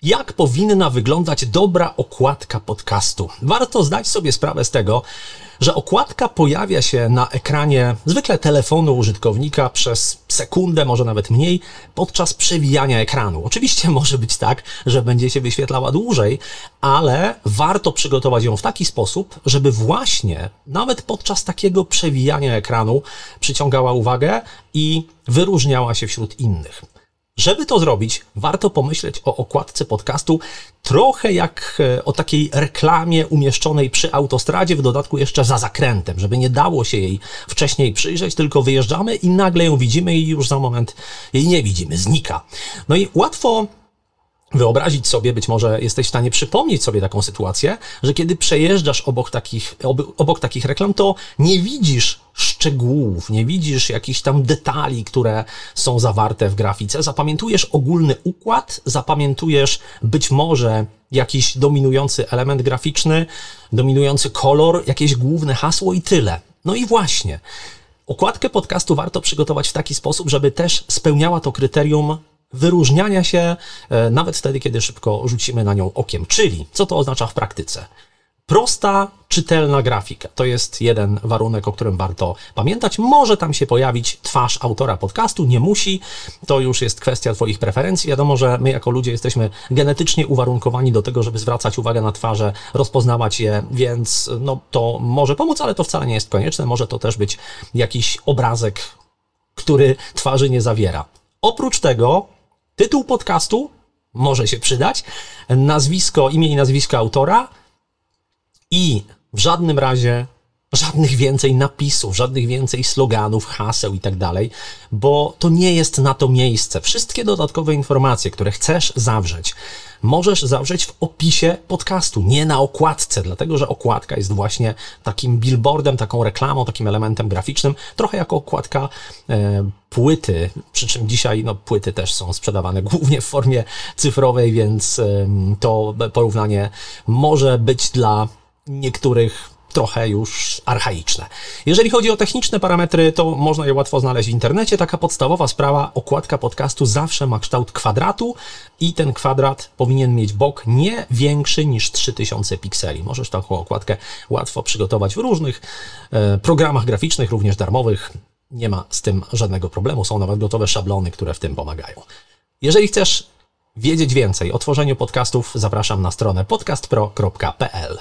Jak powinna wyglądać dobra okładka podcastu? Warto zdać sobie sprawę z tego, że okładka pojawia się na ekranie zwykle telefonu użytkownika przez sekundę, może nawet mniej, podczas przewijania ekranu. Oczywiście może być tak, że będzie się wyświetlała dłużej, ale warto przygotować ją w taki sposób, żeby właśnie nawet podczas takiego przewijania ekranu przyciągała uwagę i wyróżniała się wśród innych. Żeby to zrobić, warto pomyśleć o okładce podcastu trochę jak o takiej reklamie umieszczonej przy autostradzie, w dodatku jeszcze za zakrętem, żeby nie dało się jej wcześniej przyjrzeć, tylko wyjeżdżamy i nagle ją widzimy i już za moment jej nie widzimy, znika. No i łatwo wyobrazić sobie, być może jesteś w stanie przypomnieć sobie taką sytuację, że kiedy przejeżdżasz obok takich reklam, to nie widzisz szczegółów, nie widzisz jakichś tam detali, które są zawarte w grafice. Zapamiętujesz ogólny układ, zapamiętujesz być może jakiś dominujący element graficzny, dominujący kolor, jakieś główne hasło i tyle. No i właśnie, okładkę podcastu warto przygotować w taki sposób, żeby też spełniała to kryterium wyróżniania się nawet wtedy, kiedy szybko rzucimy na nią okiem. Czyli, co to oznacza w praktyce? Prosta, czytelna grafika. To jest jeden warunek, o którym warto pamiętać. Może tam się pojawić twarz autora podcastu, nie musi. To już jest kwestia Twoich preferencji. Wiadomo, że my jako ludzie jesteśmy genetycznie uwarunkowani do tego, żeby zwracać uwagę na twarze, rozpoznawać je, więc no, to może pomóc, ale to wcale nie jest konieczne. Może to też być jakiś obrazek, który twarzy nie zawiera. Oprócz tego tytuł podcastu może się przydać, imię i nazwisko autora i w żadnym razie żadnych więcej napisów, żadnych więcej sloganów, haseł i tak dalej, bo to nie jest na to miejsce. Wszystkie dodatkowe informacje, które chcesz zawrzeć, możesz zawrzeć w opisie podcastu, nie na okładce, dlatego że okładka jest właśnie takim billboardem, taką reklamą, takim elementem graficznym, trochę jako okładka płyty, przy czym dzisiaj płyty też są sprzedawane głównie w formie cyfrowej, więc to porównanie może być dla niektórych trochę już archaiczne. Jeżeli chodzi o techniczne parametry, to można je łatwo znaleźć w internecie. Taka podstawowa sprawa, okładka podcastu zawsze ma kształt kwadratu i ten kwadrat powinien mieć bok nie większy niż 3000 pikseli. Możesz taką okładkę łatwo przygotować w różnych programach graficznych, również darmowych. Nie ma z tym żadnego problemu. Są nawet gotowe szablony, które w tym pomagają. Jeżeli chcesz wiedzieć więcej o tworzeniu podcastów, zapraszam na stronę podcastpro.pl.